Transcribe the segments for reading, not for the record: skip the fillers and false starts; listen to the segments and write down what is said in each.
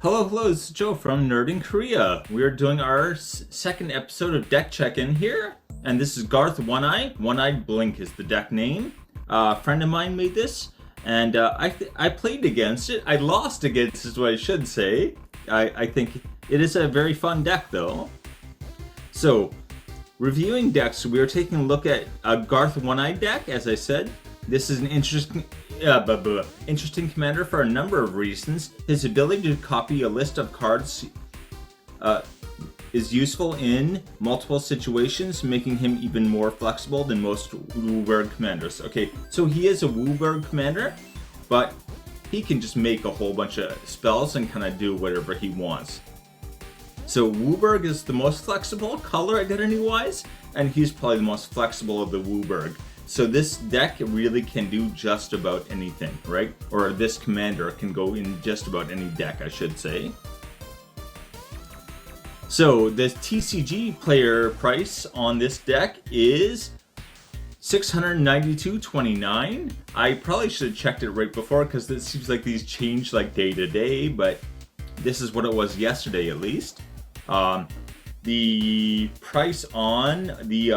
Hello, this is Joe from Nerd in Korea. We are doing our second episode of deck check-in here, and this is Garth One-Eye. One-Eyed Blink is the deck name. A friend of mine made this, and I played against it. I lost against it is what I should say. I think it is a very fun deck though. So, reviewing decks, we are taking a look at a Garth One-Eye deck, as I said. This is an interesting commander for a number of reasons. His ability to copy a list of cards is useful in multiple situations, making him even more flexible than most Wooburg commanders. Okay, so he is a Wooburg commander, but he can just make a whole bunch of spells and kind of do whatever he wants. So Wooburg is the most flexible color identity-wise, and he's probably the most flexible of the Wooburg. So this deck really can do just about anything, right? Or this commander can go in just about any deck, I should say. So the TCG player price on this deck is $692.29. I probably should have checked it right before because it seems like these change like day to day, but this is what it was yesterday at least. The price on the,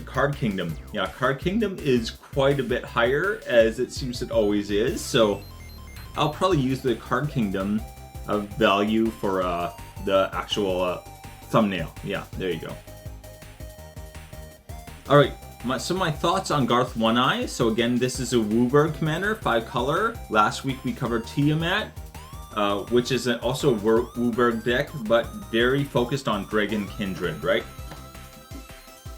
Card Kingdom. Yeah, Card Kingdom is quite a bit higher, as it seems it always is, so I'll probably use the Card Kingdom value for the actual thumbnail. Yeah, there you go. Alright, so my thoughts on Garth One-Eye. So again, this is a Wooburg commander, 5 color. Last week we covered Tiamat, which is also a Wooburg deck, but very focused on Dragon Kindred, right?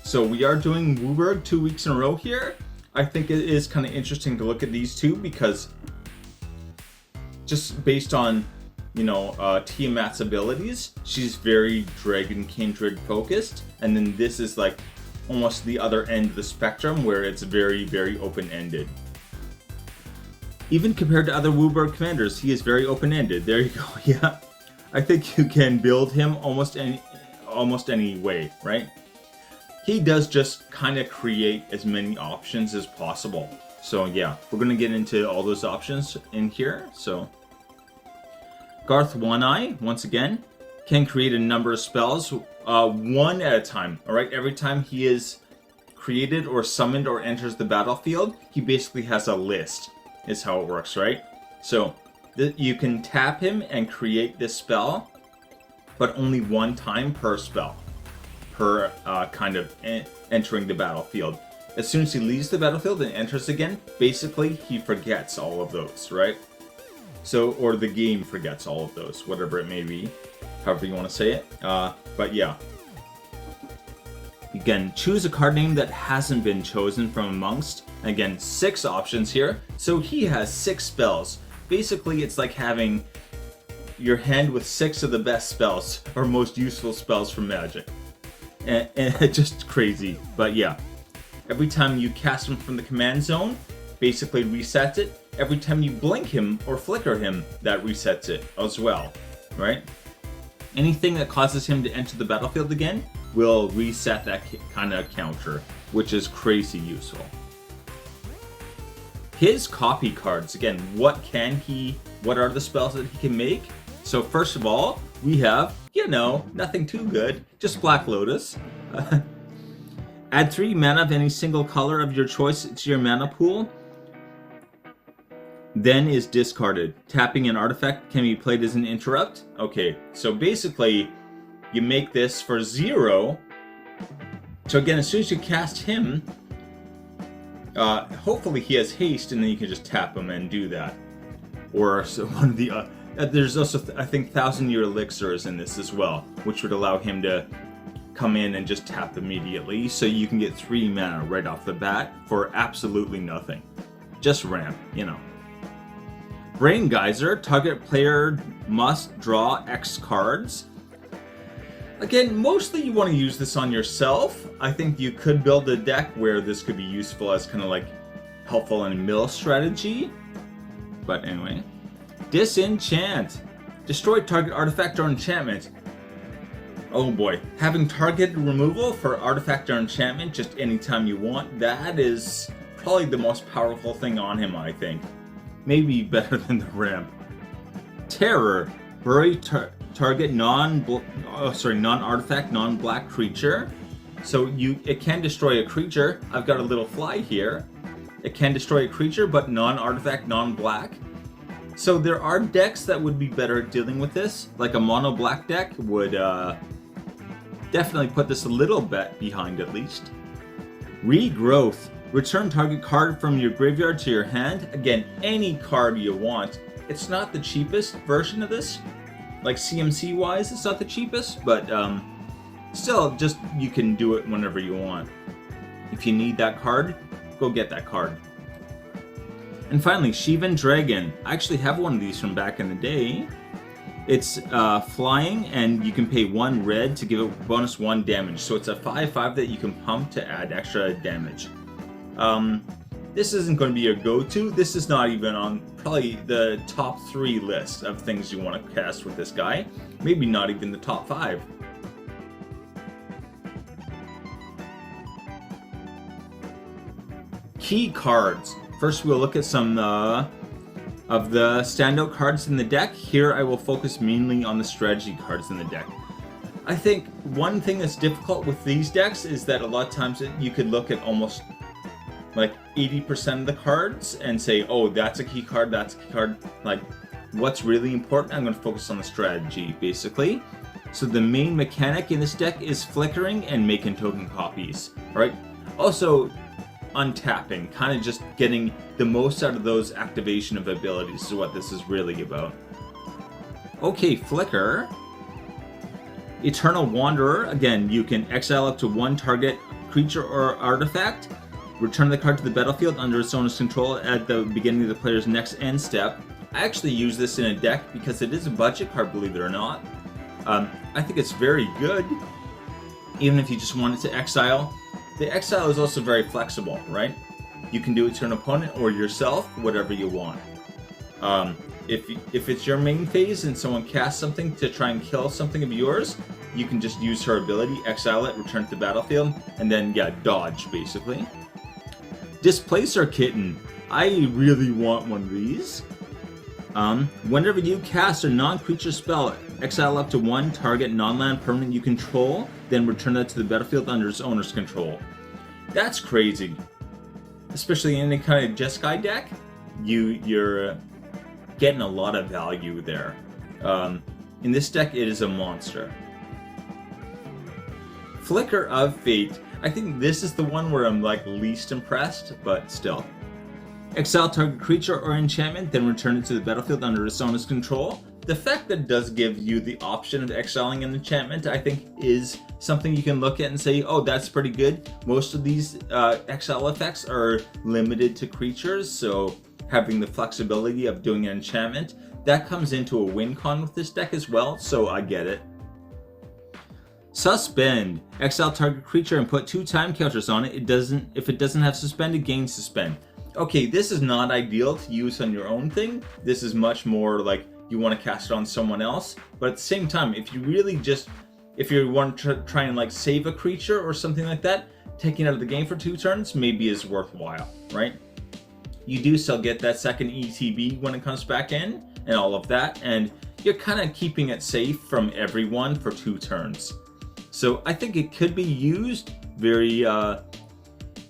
So we are doing Wooburg 2 weeks in a row here. I think it is kind of interesting to look at these two because just based on, Tiamat's abilities, she's very Dragon Kindred focused, and then this is like almost the other end of the spectrum where it's very, very open-ended. Even compared to other Wooburg commanders, he is very open-ended. There you go. Yeah, I think you can build him almost any way, right? He does just kind of create as many options as possible. So yeah, we're gonna get into all those options in here. So Garth One-Eye, once again, can create a number of spells, one at a time. All right, every time he is created or summoned or enters the battlefield, he basically has a list. Is how it works, right? So you can tap him and create this spell, but only one time per spell, per entering the battlefield. As soon as he leaves the battlefield and enters again, basically he forgets all of those, right? So, or the game forgets all of those, whatever it may be, however you want to say it. But yeah. Again, choose a card name that hasn't been chosen from amongst. Again, 6 options here. So he has 6 spells. Basically, it's like having your hand with 6 of the best spells, or most useful spells from Magic. And just crazy. But yeah, every time you cast him from the command zone, basically resets it. Every time you blink him or flicker him, that resets it as well, right? Anything that causes him to enter the battlefield again will reset that kind of counter, which is crazy useful. His copy cards, again, what are the spells that he can make? So first of all, we have, nothing too good, just Black Lotus. Add 3 mana of any single color of your choice to your mana pool, then is discarded. Tapping an artifact can be played as an interrupt. Okay, so basically, you make this for 0. So again, as soon as you cast him, hopefully he has haste, and then you can just tap him and do that. Or so one of the there's also I think 1,000-year elixirs in this as well, which would allow him to come in and just tap immediately, so you can get 3 mana right off the bat for absolutely nothing. Just ramp, Brain Geyser, target player must draw X cards. Again, mostly you want to use this on yourself. I think you could build a deck where this could be useful as kind of like helpful in a mill strategy. But anyway. Disenchant. Destroy target artifact or enchantment. Oh boy. Having targeted removal for artifact or enchantment just anytime you want, that is probably the most powerful thing on him, I think. Maybe better than the ramp. Terror. Bury target non-artifact, non-black creature. So it can destroy a creature. I've got a little fly here. It can destroy a creature, but non-artifact, non-black. So there are decks that would be better at dealing with this. Like a mono black deck would definitely put this a little bit behind at least. Regrowth. Return target card from your graveyard to your hand. Again, any card you want. It's not the cheapest version of this. Like CMC wise, it's not the cheapest, but still, just you can do it whenever you want. If you need that card, go get that card. And finally, Shivan Dragon. I actually have one of these from back in the day. It's flying, and you can pay 1 red to give it bonus 1 damage. So it's a 5/5 that you can pump to add extra damage. This isn't going to be your go-to. This is not even on probably the top 3 list of things you want to cast with this guy. Maybe not even the top 5. Key cards. First, we'll look at some of the standout cards in the deck. Here, I will focus mainly on the strategy cards in the deck. I think one thing that's difficult with these decks is that a lot of times you could look at almost like 80% of the cards and say, oh, that's a key card, that's a key card. Like, what's really important? I'm going to focus on the strategy, basically. So the main mechanic in this deck is flickering and making token copies, right? Also, untapping, kind of just getting the most out of those activation of abilities is what this is really about. Okay, Flicker. Eternal Wanderer. Again, you can exile up to 1 target creature or artifact. Return the card to the battlefield under its owner's control at the beginning of the player's next end step. I actually use this in a deck because it is a budget card, believe it or not. I think it's very good, even if you just wanted to exile. The exile is also very flexible, right? You can do it to an opponent or yourself, whatever you want. If it's your main phase and someone casts something to try and kill something of yours, you can just use her ability, exile it, return to the battlefield, and then, yeah, dodge, basically. Displacer Kitten. I really want one of these. Whenever you cast a non-creature spell, exile up to 1 target non-land permanent you control, then return that to the battlefield under its owner's control. That's crazy. Especially in any kind of Jeskai deck, you're getting a lot of value there. In this deck, it is a monster. Flicker of Fate. I think this is the one where I'm like least impressed, but still. Exile target creature or enchantment, then return it to the battlefield under its owner's control. The fact that it does give you the option of exiling an enchantment, I think, is something you can look at and say, oh, that's pretty good. Most of these exile effects are limited to creatures, so having the flexibility of doing an enchantment, that comes into a win con with this deck as well, so I get it. Suspend. Exile target creature and put 2 time counters on it. If it doesn't have suspend, it gains suspend. Okay, this is not ideal to use on your own thing. This is much more like you want to cast it on someone else. But at the same time, if you want to try and like save a creature or something like that, taking it out of the game for 2 turns maybe is worthwhile, right? You do still get that second ETB when it comes back in and all of that, and you're kind of keeping it safe from everyone for 2 turns. So I think it could be used very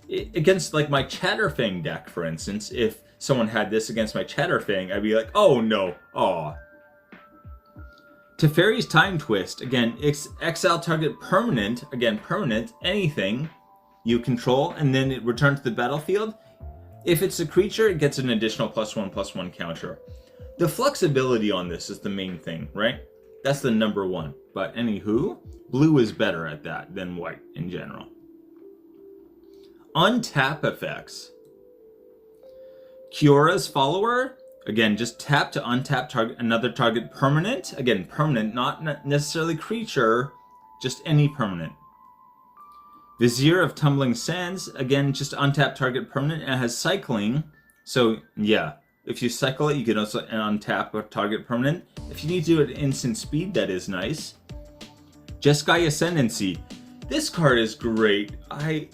against like my Chatterfang deck, for instance. If someone had this against my Chatterfang, I'd be like, oh no, aw. Teferi's Time Twist. Again, exile target permanent, again permanent, anything you control, and then it returns to the battlefield. If it's a creature, it gets an additional +1/+1 counter. The flexibility on this is the main thing, right? That's the number 1. But anywho, blue is better at that than white in general. Untap effects. Kiora's Follower. Again, just tap to untap another target permanent. Again, permanent, not necessarily creature, just any permanent. Vizier of Tumbling Sands. Again, just untap target permanent. It has cycling. So, yeah. If you cycle it, you can also untap a target permanent. If you need to do it at instant speed, that is nice. Jeskai Ascendancy. This card is great.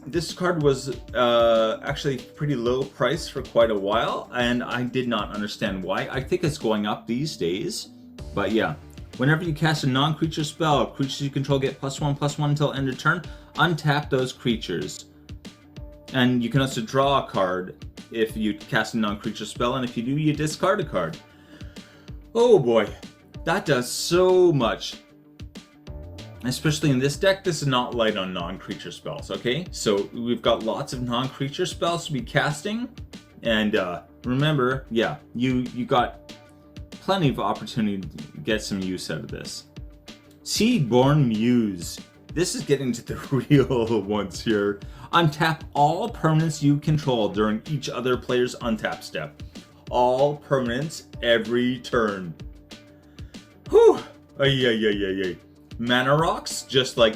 This card was actually pretty low price for quite a while, and I did not understand why. I think it's going up these days. But yeah, Whenever you cast a non-creature spell, creatures you control get +1/+1 until end of turn. Untap those creatures. And you can also draw a card if you cast a non-creature spell, and if you do, you discard a card. Oh boy, that does so much. Especially in this deck, this is not light on non-creature spells, okay? So we've got lots of non-creature spells to be casting, and remember, yeah, you got plenty of opportunity to get some use out of this. Seedborn Muse. This is getting to the real ones here. Untap all permanents you control during each other player's untap step. All permanents every turn. Whew! Ay. Mana rocks just like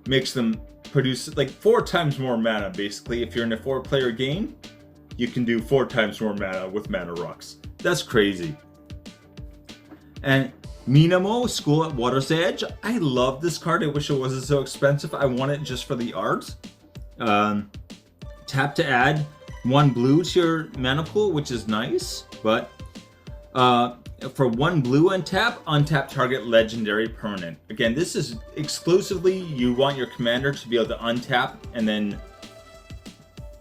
makes them produce like 4 times more mana basically. If you're in a 4-player game, you can do 4 times more mana with mana rocks. That's crazy. And Minamo, School at Water's Edge. I love this card. I wish it wasn't so expensive. I want it just for the art. Tap to add 1 blue to your mana pool, which is nice. But for 1 blue untap target legendary permanent. Again, this is exclusively you want your commander to be able to untap and then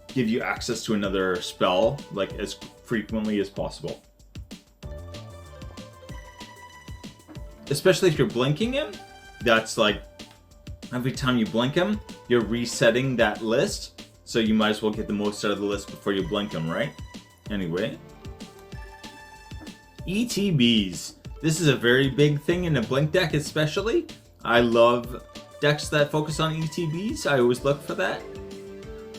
give you access to another spell like as frequently as possible. Especially if you're blinking him, that's like every time you blink him, you're resetting that list. So you might as well get the most out of the list before you blink him, right? Anyway. ETBs. This is a very big thing in a blink deck especially. I love decks that focus on ETBs. I always look for that.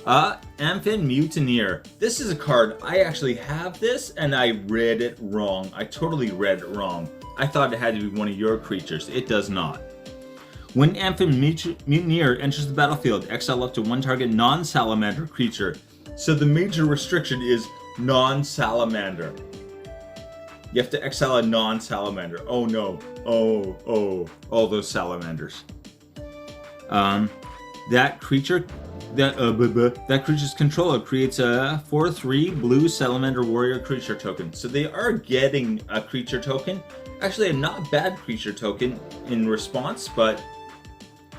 Amphin Mutineer. This is a card, I actually have this and I read it wrong. I totally read it wrong. I thought it had to be one of your creatures. It does not. When Amphin Mutineer enters the battlefield, exile up to 1 target non-salamander creature. So the major restriction is non-salamander. You have to exile a non-salamander. Oh no. Oh, all those salamanders. That creature's controller creates a 4/3 blue salamander warrior creature token. So they are getting a creature token. Actually, a not bad creature token in response, but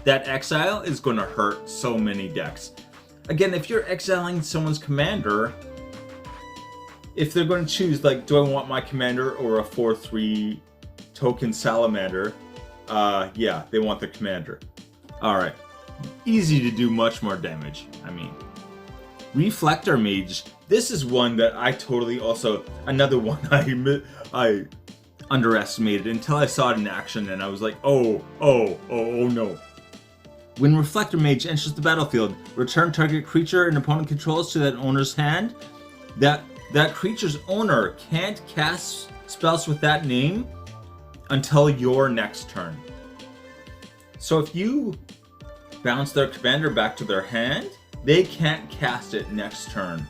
that exile is going to hurt so many decks. Again, if you're exiling someone's commander, if they're going to choose, like, do I want my commander or a 4/3 token salamander? Yeah, they want the commander. Alright. Easy to do much more damage, I mean. Reflector Mage. This is one that I totally also, another one I underestimated until I saw it in action and I was like, oh no. When Reflector Mage enters the battlefield, return target creature an opponent controls to that owner's hand. That creature's owner can't cast spells with that name until your next turn. So if you bounce their commander back to their hand, they can't cast it next turn.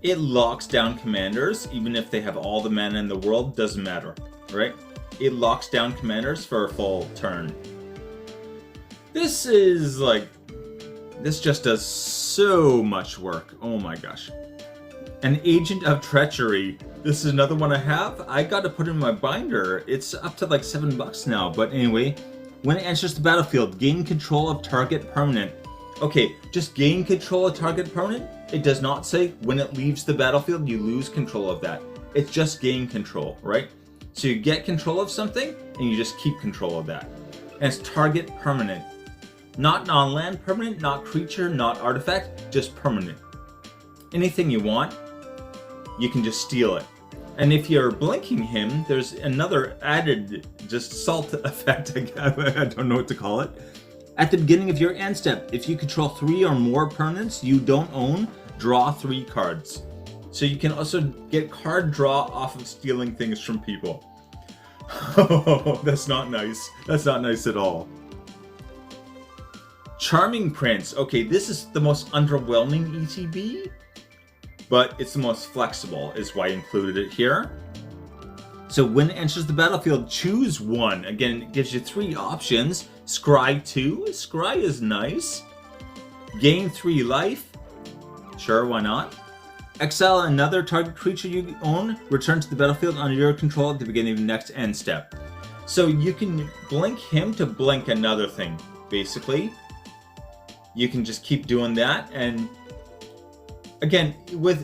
It locks down commanders, even if they have all the mana in the world, doesn't matter, right? It locks down commanders for a full turn. This is like, this just does so much work. Oh my gosh. An Agent of Treachery. This is another one I have. I got to put it in my binder. It's up to like $7 now, but anyway. When it enters the battlefield, gain control of target permanent. Okay, just gain control of target permanent. It does not say when it leaves the battlefield, you lose control of that. It's just gain control, right? So you get control of something, and you just keep control of that. And it's target permanent. Not non-land permanent, not creature, not artifact, just permanent. Anything you want, you can just steal it. And if you're blinking him, there's another added just salt effect, I don't know what to call it. At the beginning of your end step, if you control 3 or more permanents you don't own, draw 3 cards. So you can also get card draw off of stealing things from people. Oh, that's not nice. That's not nice at all. Charming Prince. Okay, this is the most underwhelming ETB. But it's the most flexible, is why I included it here. So when it enters the battlefield, choose one. Again, it gives you 3 options. Scry 2. Scry is nice. Gain 3 life. Sure, why not? Exile another target creature you own. Return to the battlefield under your control at the beginning of the next end step. So you can blink him to blink another thing, basically. You can just keep doing that, and again,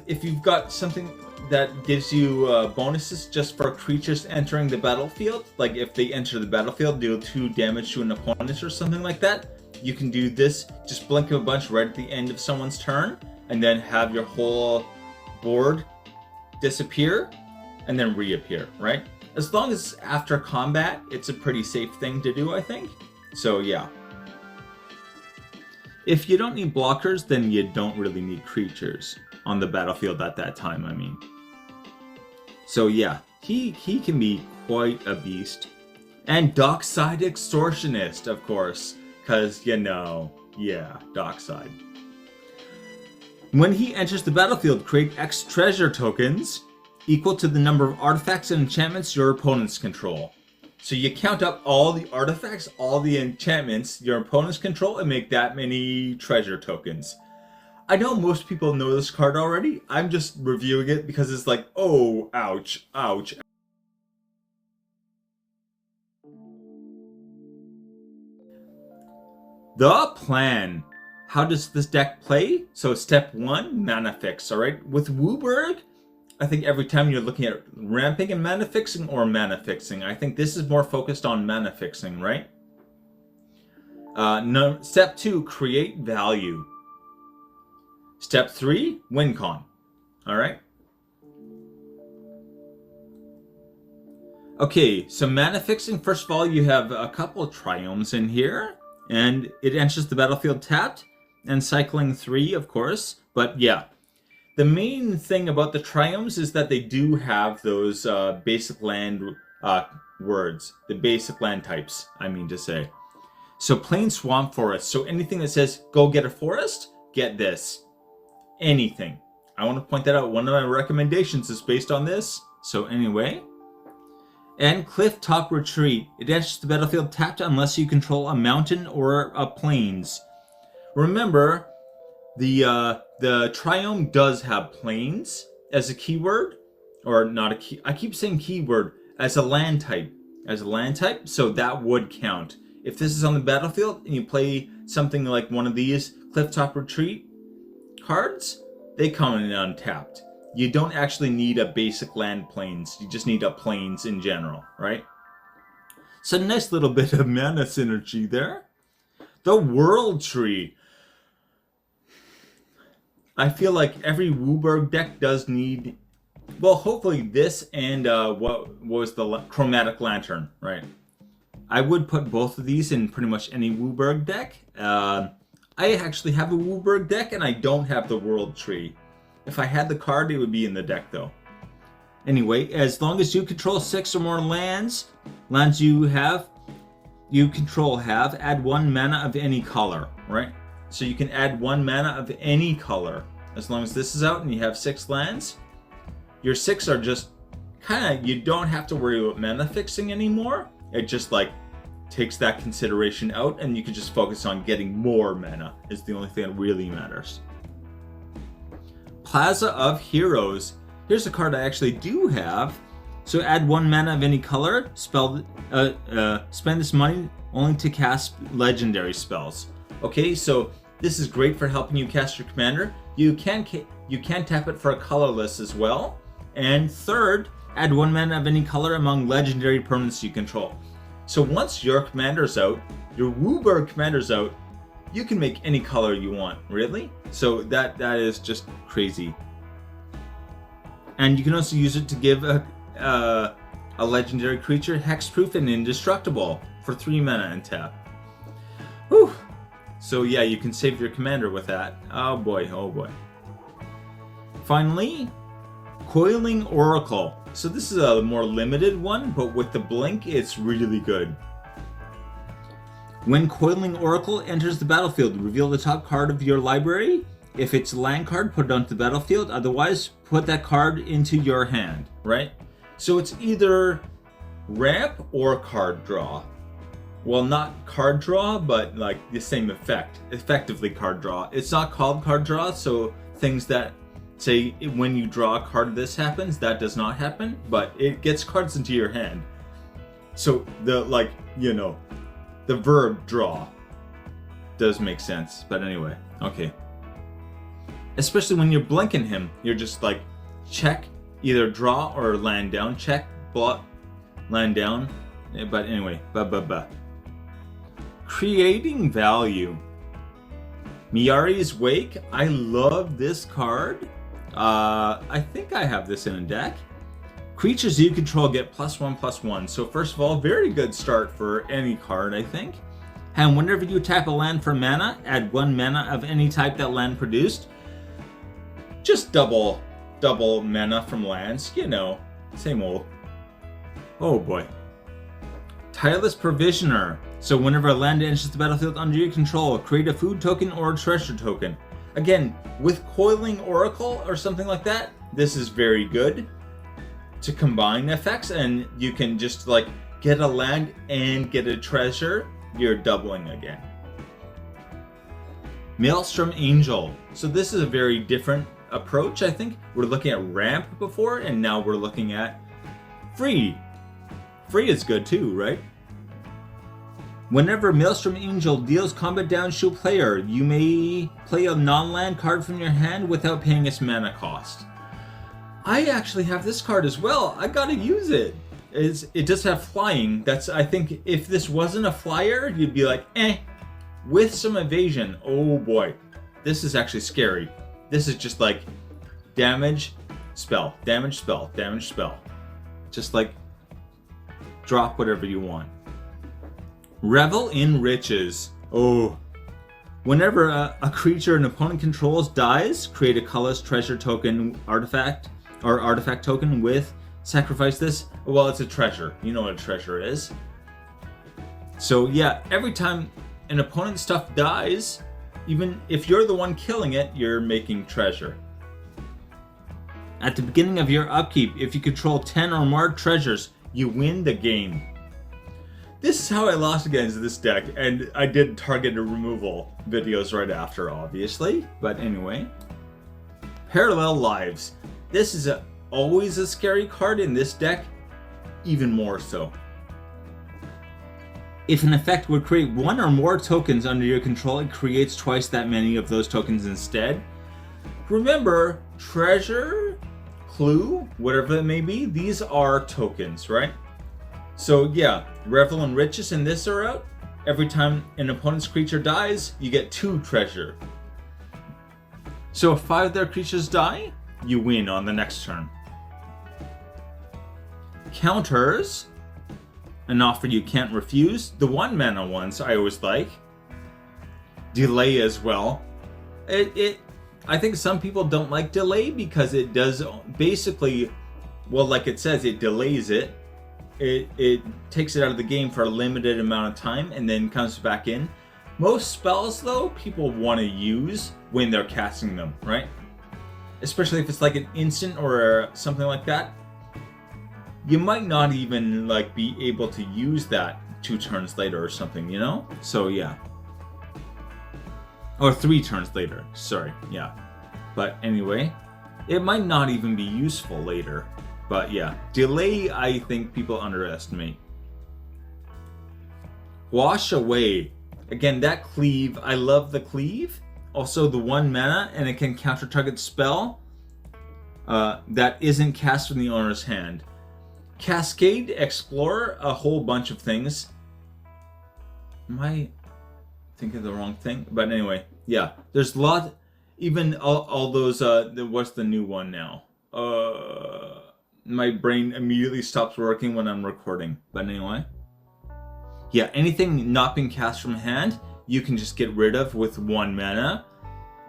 if you've got something that gives you bonuses just for creatures entering the battlefield, like if they enter the battlefield, deal 2 damage to an opponent or something like that, you can do this, just blink him a bunch right at the end of someone's turn, and then have your whole board disappear, and then reappear, right? As long as after combat, it's a pretty safe thing to do, I think. So yeah. If you don't need blockers, then you don't really need creatures on the battlefield at that time, I mean. So yeah, he can be quite a beast. And Dockside Extortionist, of course, because, you know, yeah, Dockside. When he enters the battlefield, create X treasure tokens equal to the number of artifacts and enchantments your opponents control. So you count up all the artifacts, all the enchantments your opponents control, and make that many treasure tokens. I know most people know this card already. I'm just reviewing it because it's like, oh, ouch, ouch. The plan. How does this deck play? So step 1, mana fix, alright? With Wooburg, I think every time you're looking at ramping and mana fixing or mana fixing, I think this is more focused on mana fixing, right? No, step 2, create value. Step 3, win con. Alright? Okay, so mana fixing, first of all, you have a couple of triomes in here, and it enters the battlefield tapped, and cycling 3, of course, but yeah. The main thing about the triomes is that they do have those basic land words, the basic land types, I mean to say. So plain swamp forest, so anything that says go get a forest, get this. Anything. I want to point that out, one of my recommendations is based on this, so anyway. And cliff top retreat, it enters the battlefield tapped unless you control a mountain or a plains. Remember, the triome does have plains as a keyword, or not a key. I keep saying keyword as a land type. So that would count. If this is on the battlefield and you play something like one of these Clifftop Retreat cards, they come in untapped. You don't actually need a basic land plains. You just need a plains in general, right? So nice little bit of mana synergy there. The World Tree. I feel like every Wooburg deck does need, well, hopefully this and what was the Chromatic Lantern, right? I would put both of these in pretty much any Wooburg deck. I actually have a Wooburg deck and I don't have the World Tree. If I had the card, it would be in the deck though. Anyway, as long as you control 6 or more lands you control add 1 mana of any color, right? So you can add 1 mana of any color. As long as this is out and you have 6 lands, your 6 are just kind of, you don't have to worry about mana fixing anymore. It just like takes that consideration out and you can just focus on getting more mana is the only thing that really matters. Plaza of Heroes. Here's a card I actually do have. So add 1 mana of any color, spend this money only to cast legendary spells. Okay, so this is great for helping you cast your commander. You can tap it for a colorless as well. And third, add 1 mana of any color among legendary permanents you control. So once your commander's out, your Wooburg commander's out, you can make any color you want, really? So that is just crazy. And you can also use it to give a legendary creature hexproof and indestructible for 3 mana and tap. Whew. So yeah, you can save your commander with that. Oh boy, oh boy. Finally, Coiling Oracle. So this is a more limited one, but with the blink, it's really good. When Coiling Oracle enters the battlefield, reveal the top card of your library. If it's a land card, put it onto the battlefield. Otherwise, put that card into your hand, right? So it's either ramp or card draw. Well, not card draw, but like the same effect. Effectively card draw. It's not called card draw, so things that say when you draw a card this happens, that does not happen, but it gets cards into your hand. So the the verb draw does make sense. But anyway, okay. Especially when you're blinking him, you're just like, check, either draw or land down. Check, block, land down. But anyway, creating value. Miyari's Wake. I love this card. I think I have this in a deck. Creatures you control get +1/+1. So first of all, very good start for any card, I think. And whenever you tap a land for mana, add 1 mana of any type that land produced. Just double mana from lands, same old. Oh boy. Tireless Provisioner. So whenever a land enters the battlefield under your control, create a food token or a treasure token. Again, with Coiling Oracle or something like that, this is very good to combine effects, and you can just like get a land and get a treasure. You're doubling again. Maelstrom Angel. So this is a very different approach, I think. We're looking at ramp before, and now we're looking at free. Free is good too, right? Whenever Maelstrom Angel deals combat damage to a player, you may play a non-land card from your hand without paying its mana cost. I actually have this card as well. I gotta use it. It does have flying. I think if this wasn't a flyer, you'd be like, eh. With some evasion, oh boy. This is actually scary. This is just like damage, spell, damage, spell, damage, spell. Just like drop whatever you want. Revel in Riches. Oh. Whenever a creature an opponent controls dies, create a colorless treasure token artifact or artifact token with sacrifice this. Well, it's a treasure. You know what a treasure is. So yeah, every time an opponent's stuff dies, even if you're the one killing it, you're making treasure. At the beginning of your upkeep, if you control 10 or more treasures, you win the game. This is how I lost against this deck, and I did targeted removal videos right after, obviously. But anyway. Parallel Lives. This is always a scary card in this deck, even more so. If an effect would create 1 or more tokens under your control, it creates twice that many of those tokens instead. Remember, treasure, clue, whatever that may be, these are tokens, right? So yeah, Revel in Riches and this are out. Every time an opponent's creature dies, you get 2 treasure. So if 5 of their creatures die, you win on the next turn. Counters. An offer you can't refuse. The 1 mana ones I always like. Delay as well. I think some people don't like delay because it does basically, well, like it says, it delays it. It takes it out of the game for a limited amount of time and then comes back in. Most spells, though, people want to use when they're casting them, right? Especially if it's like an instant or something like that. You might not even like be able to use that 2 turns later or something, you know? So yeah. Or 3 turns later, sorry, yeah. But anyway, it might not even be useful later. But yeah, delay I think people underestimate. Wash Away. Again, that cleave, I love the cleave. Also the 1 mana, and it can counter target spell that isn't cast from the owner's hand. Cascade, Explore, a whole bunch of things. Am I thinking the wrong thing? But anyway, yeah, there's a lot. Even all those. What's the new one now? My brain immediately stops working when I'm recording. But anyway, yeah, anything not being cast from hand, you can just get rid of with 1 mana.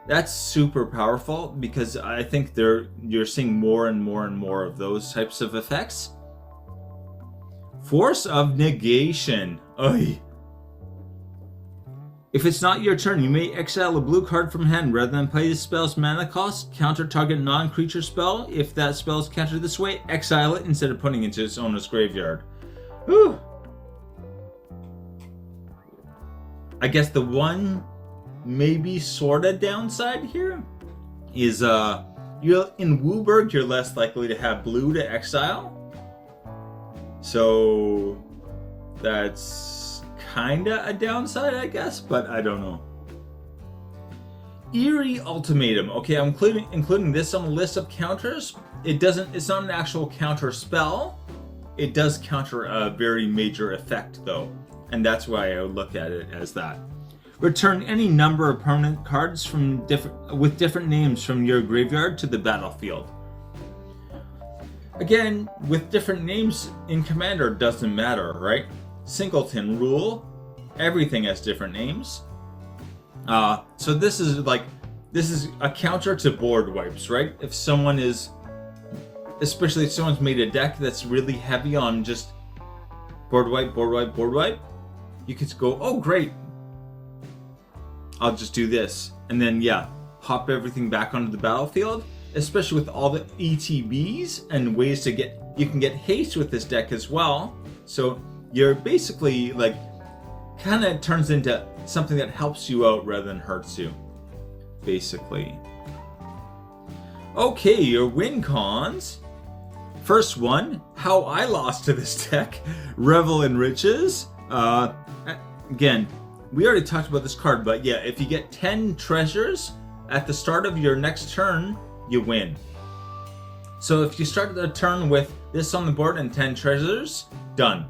That's super powerful because I think you're seeing more and more and more of those types of effects. Force of Negation. Oy. If it's not your turn, you may exile a blue card from hand rather than play the spell's mana cost. Counter target non-creature spell. If that spell is countered this way, exile it instead of putting it into its owner's graveyard. Whew. I guess the one maybe sorta downside here is you're in Wooburg, you're less likely to have blue to exile. So That's kinda a downside, I guess, but I don't know. Eerie Ultimatum. Okay, I'm including this on the list of counters. It's not an actual counter spell. It does counter a very major effect though, and that's why I would look at it as that. Return any number of permanent cards with different names from your graveyard to the battlefield. Again, with different names in Commander doesn't matter, right? Singleton rule, everything has different names. So this is a counter to board wipes, right? If someone is, especially if someone's made a deck that's really heavy on just board wipe, you could go, oh great, I'll just do this, and then hop everything back onto the battlefield. Especially with all the ETBs and ways to you can get haste with this deck as well. So you're basically kind of turns into something that helps you out rather than hurts you, basically. Okay, your win cons. First one, how I lost to this deck, Revel in Riches. Again, we already talked about this card, but yeah, if you get 10 treasures at the start of your next turn, you win. So if you start the turn with this on the board and 10 treasures, done.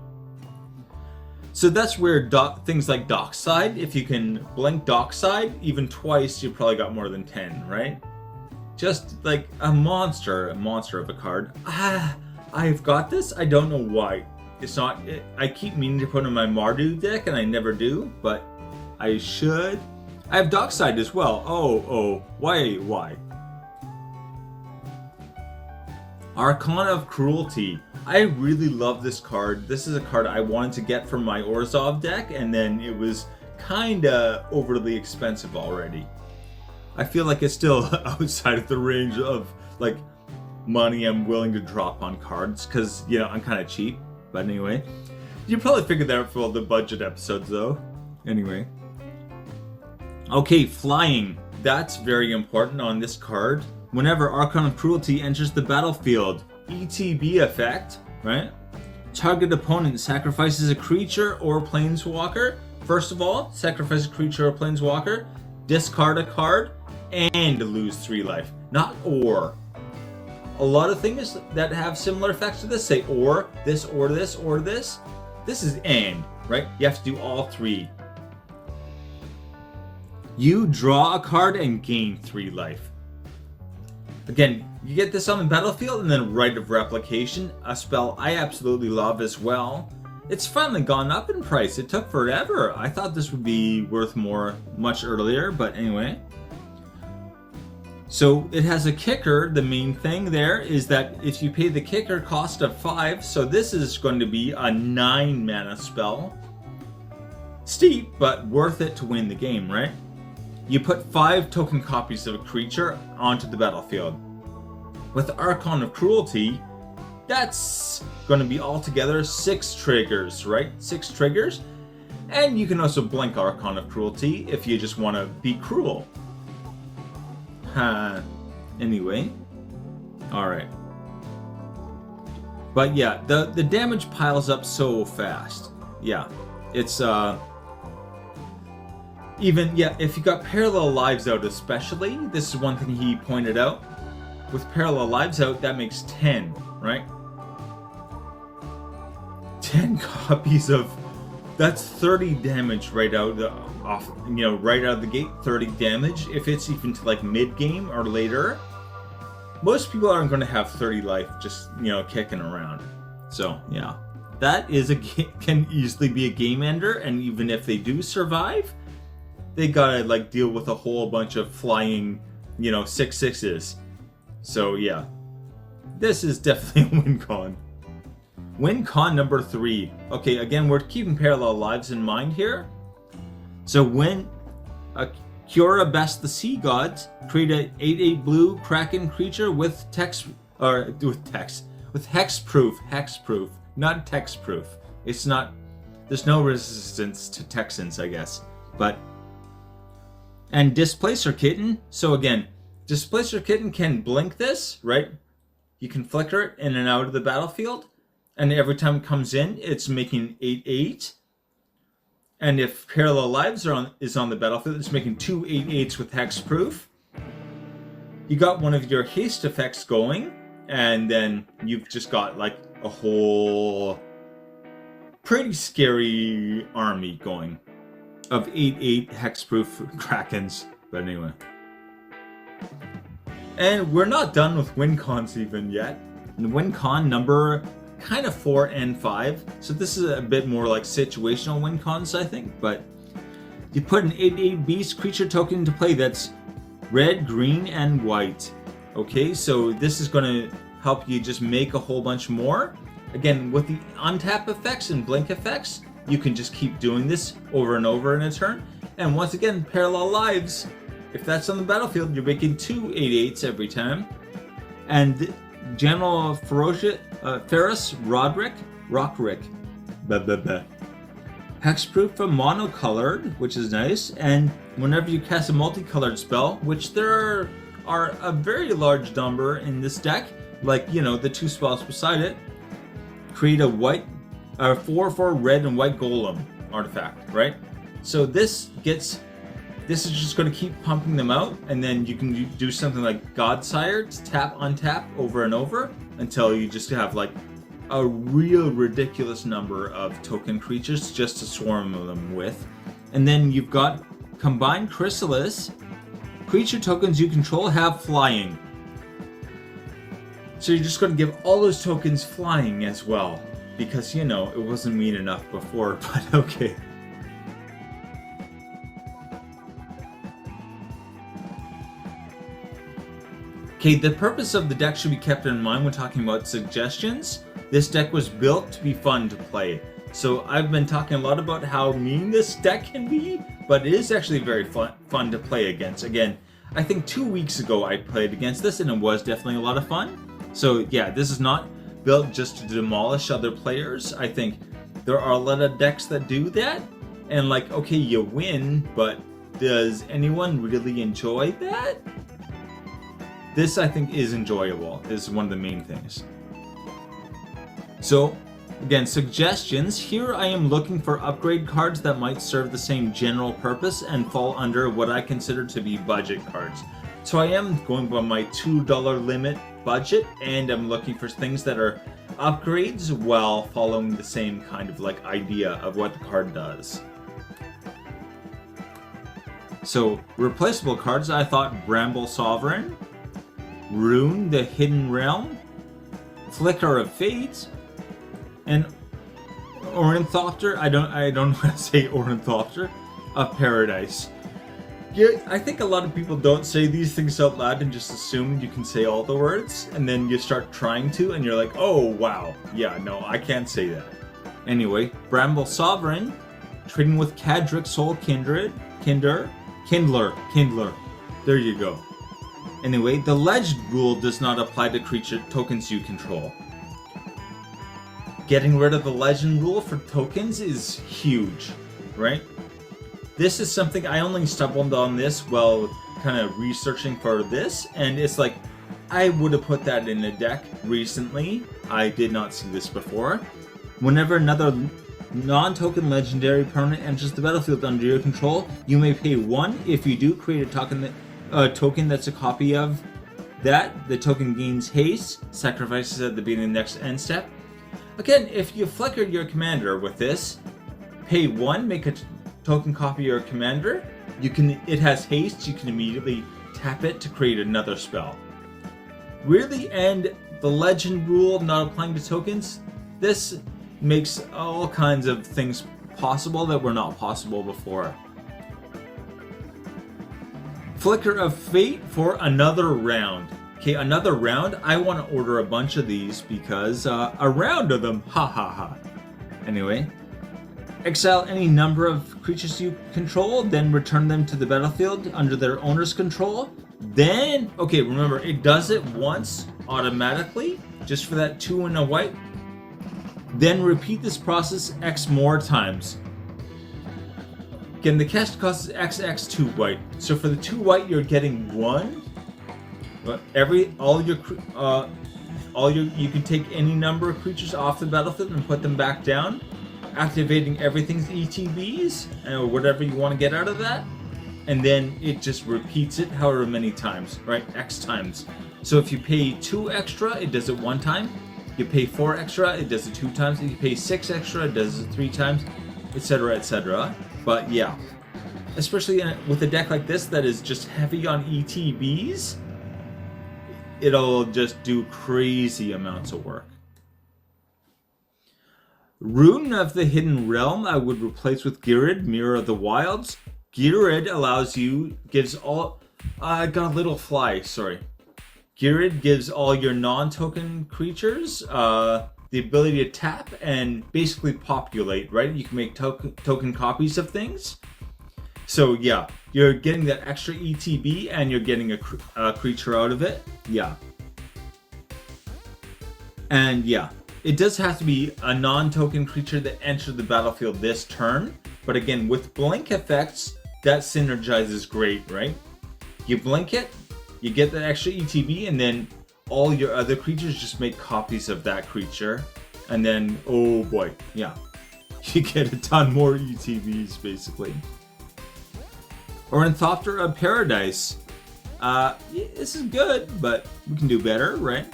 So that's where things like Dockside, if you can blink Dockside even twice, you probably got more than 10, right? Just like a monster of a card. I've got this. I don't know why. It's not. I keep meaning to put in my Mardu deck and I never do, but I should. I have Dockside as well. Oh, why? Archon of Cruelty. I really love this card. This is a card I wanted to get from my Orzhov deck, and then it was kinda overly expensive already. I feel like it's still outside of the range of money I'm willing to drop on cards, because I'm kind of cheap. But anyway, you probably figured that out for all the budget episodes though. Anyway. Okay, flying. That's very important on this card. Whenever Archon of Cruelty enters the battlefield, ETB effect, right? Target opponent sacrifices a creature or planeswalker. First of all, sacrifice a creature or planeswalker, discard a card, and lose 3 life. Not or. A lot of things that have similar effects to this say or, this, or this, or this. This is and, right? You have to do all 3. You draw a card and gain 3 life. Again, you get this on the battlefield, and then Rite of Replication, a spell I absolutely love as well. It's finally gone up in price. It took forever. I thought this would be worth more much earlier, but anyway. So it has a kicker. The main thing there is that if you pay the kicker cost of 5, so this is going to be a 9 mana spell. Steep, but worth it to win the game, right? You put 5 token copies of a creature onto the battlefield. With Archon of Cruelty, that's going to be altogether 6 triggers, right? 6 triggers. And you can also blink Archon of Cruelty if you just want to be cruel. Anyway. Alright. But yeah, the damage piles up so fast. Yeah. It's, if you got Parallel Lives Out especially, this is one thing he pointed out. With Parallel Lives Out, that makes 10, right? 10 copies of... That's 30 damage right out right out of the gate, 30 damage. If it's even to mid-game or later, most people aren't going to have 30 life just, kicking around. So, yeah. That is can easily be a game ender, and even if they do survive, they gotta deal with a whole bunch of flying, 6/6s. So yeah, this is definitely a win con. Win con number 3. Okay, again, we're keeping Parallel Lives in mind here. So when Kiora Best the Sea Gods, create a 8/8 blue Kraken creature with hexproof, not textproof. It's not. There's no resistance to Texans, I guess, but. And Displacer Kitten. So again, Displacer Kitten can blink this, right? You can flicker it in and out of the battlefield. And every time it comes in, it's making 8/8. And if Parallel Lives is on the battlefield, it's making 2 8/8s with hexproof. You got one of your haste effects going, and then you've just got like a whole pretty scary army going of 8/8 hexproof Krakens. But anyway. And we're not done with win cons even yet. And win con number kind of 4 and 5. So this is a bit more like situational win cons, I think. But you put an 8/8 beast creature token into play that's red, green, and white. Okay, so this is going to help you just make a whole bunch more. Again, with the untap effects and blink effects, you can just keep doing this over and over in a turn. And once again, Parallel Lives, if that's on the battlefield, you're making 2 8/8s every time. And General Ferris Rockrick, hexproof for monocolored, which is nice. And whenever you cast a multicolored spell, which there are a very large number in this deck, like, you know, the 2 spells beside it, create a 4/4 red and white golem artifact, right? So this is just going to keep pumping them out, and then you can do something like Godsire to tap, untap over and over until you just have like a real ridiculous number of token creatures just to swarm them with. And then you've got Combined Chrysalis. Creature tokens you control have flying. So you're just going to give all those tokens flying as well. Because, you know, it wasn't mean enough before, but okay. Okay, the purpose of the deck should be kept in mind when talking about suggestions. This deck was built to be fun to play. So I've been talking a lot about how mean this deck can be, but it is actually very fun to play against. Again, I think 2 weeks ago I played against this and it was definitely a lot of fun. So yeah, this is not built just to demolish other players. I think there are a lot of decks that do that. And like, okay, you win, but does anyone really enjoy that? This, I think, is enjoyable, is one of the main things. So, again, suggestions. Here I am looking for upgrade cards that might serve the same general purpose and fall under what I consider to be budget cards. So I am going by my $2 limit budget, and I'm looking for things that are upgrades while following the same kind of like idea of what the card does. So, replaceable cards, I thought Bramble Sovereign, Rune, the Hidden Realm, Flicker of Fate, and Ornithopter. I don't know how to say Ornithopter of Paradise. Yeah, I think a lot of people don't say these things out loud and just assume you can say all the words, and then you start trying to, and you're like, oh wow, yeah, no, I can't say that. Anyway, Bramble Sovereign, trading with Cadric Soul Kindler. There you go. Anyway, the Legend rule does not apply to creature tokens you control. Getting rid of the Legend rule for tokens is huge, right? This is something I only stumbled on this while kind of researching for this, and it's like, I would have put that in a deck recently. I did not see this before. Whenever another non-token legendary permanent enters the battlefield under your control, you may pay 1. If you do, create a token that's a copy of that. The token gains haste, sacrifices at the beginning of the next end step. Again, if you flickered your commander with this, pay 1, make a token copy of your commander. It has haste, you can immediately tap it to create another spell. Really, and the Legend rule not applying to tokens, this makes all kinds of things possible that were not possible before. Flicker of Fate for another round. Okay, another round. I want to order a bunch of these because a round of them. Ha ha ha. Anyway, exile any number of creatures you control, then return them to the battlefield under their owner's control. Then, okay, remember, it does it once automatically, just for that 2 and a white. Then repeat this process X more times. Again, the cast cost is XX 2 white. So for the 2 white, you're getting 1. But all you can take any number of creatures off the battlefield and put them back down, activating everything's ETBs or whatever you want to get out of that, and then it just repeats it however many times, right? X times. So if you pay 2 extra, it does it 1 time. You pay 4 extra, it does it 2 times. If you pay 6 extra, it does it 3 times, etc., etc. But yeah, especially with a deck like this that is just heavy on ETBs, it'll just do crazy amounts of work. Rune of the Hidden Realm I would replace with Girid, Mirror of the Wilds. Girid allows you, gives all, I got a little fly, sorry. Girid gives all your non-token creatures the ability to tap and basically populate, right? You can make token copies of things. So yeah, you're getting that extra ETB and you're getting a creature out of it. Yeah. And yeah, it does have to be a non-token creature that enters the battlefield this turn. But again, with blink effects, that synergizes great, right? You blink it, you get that extra ETB, and then all your other creatures just make copies of that creature. And then, oh boy, yeah. You get a ton more ETBs, basically. Ornithopter of Paradise. Yeah, this is good, but we can do better, right?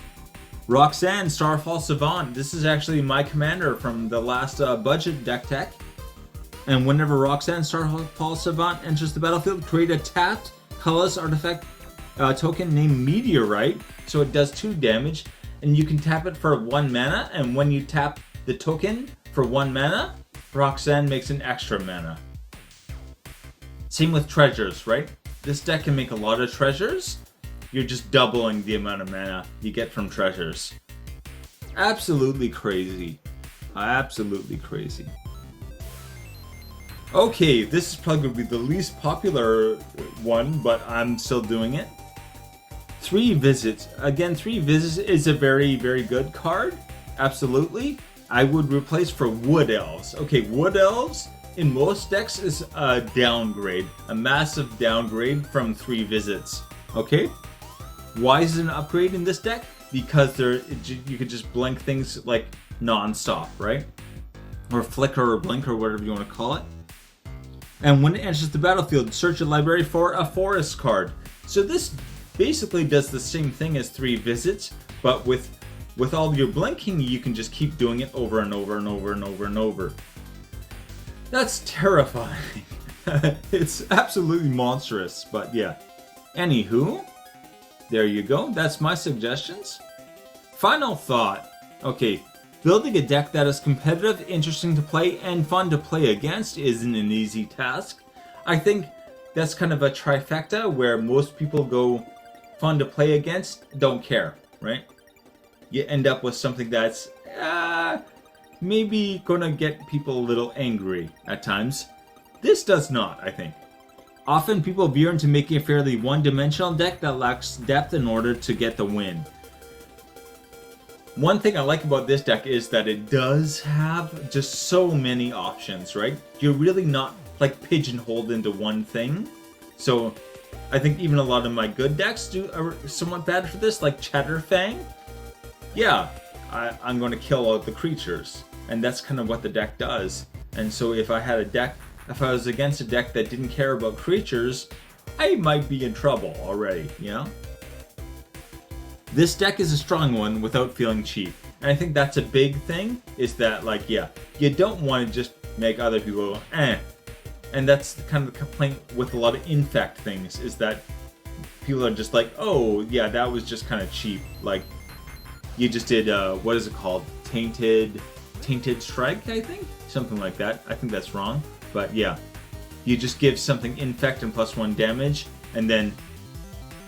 Roxanne, Starfall Savant. This is actually my commander from the last budget deck tech. And whenever Roxanne, Starfall Savant enters the battlefield, create a tapped, colorless artifact token named Meteorite. So it does 2 damage, and you can tap it for 1 mana, and when you tap the token for 1 mana, Roxanne makes an extra mana. Same with treasures, right? This deck can make a lot of treasures. You're just doubling the amount of mana you get from treasures. Absolutely crazy. Absolutely crazy. Okay, this is probably going to be the least popular one, but I'm still doing it. 3 Visits. Again, 3 Visits is a very, very good card. Absolutely. I would replace for Wood Elves. Okay, Wood Elves in most decks is a downgrade. A massive downgrade from 3 Visits. Okay? Why is it an upgrade in this deck? Because you could just blink things like non-stop, right? Or flicker or blink or whatever you want to call it. And when it enters the battlefield, search your library for a forest card. So this basically does the same thing as 3 Visits, but with all your blinking, you can just keep doing it over and over and over and over and over. That's terrifying. It's absolutely monstrous, but yeah. Anywho, there you go. That's my suggestions. Final thought. Okay, building a deck that is competitive, interesting to play, and fun to play against isn't an easy task. I think that's kind of a trifecta where most people go fun to play against, don't care, right? You end up with something that's maybe gonna get people a little angry at times. This does not, I think. Often people veer into making a fairly one-dimensional deck that lacks depth in order to get the win. One thing I like about this deck is that it does have just so many options, right? You're really not like pigeonholed into one thing. So I think even a lot of my good decks are somewhat bad for this, like Chatterfang. Yeah, I'm going to kill all the creatures, and that's kind of what the deck does. And so if I was against a deck that didn't care about creatures, I might be in trouble already, you know? This deck is a strong one without feeling cheap. And I think that's a big thing, is that, like, yeah, you don't want to just make other people go, eh. And that's kind of the complaint with a lot of infect things, is that people are just like, oh, yeah, that was just kind of cheap. Like, you just did, what is it called? Tainted Strike, I think? Something like that. I think that's wrong. But yeah, you just give something infect and +1 damage, and then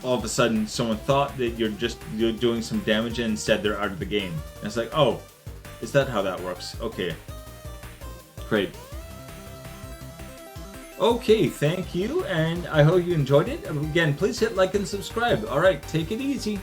all of a sudden someone thought that you're doing some damage, and instead they're out of the game. And it's like, oh, is that how that works? Okay. Great. Okay, thank you, and I hope you enjoyed it. Again, please hit like and subscribe. Alright, take it easy.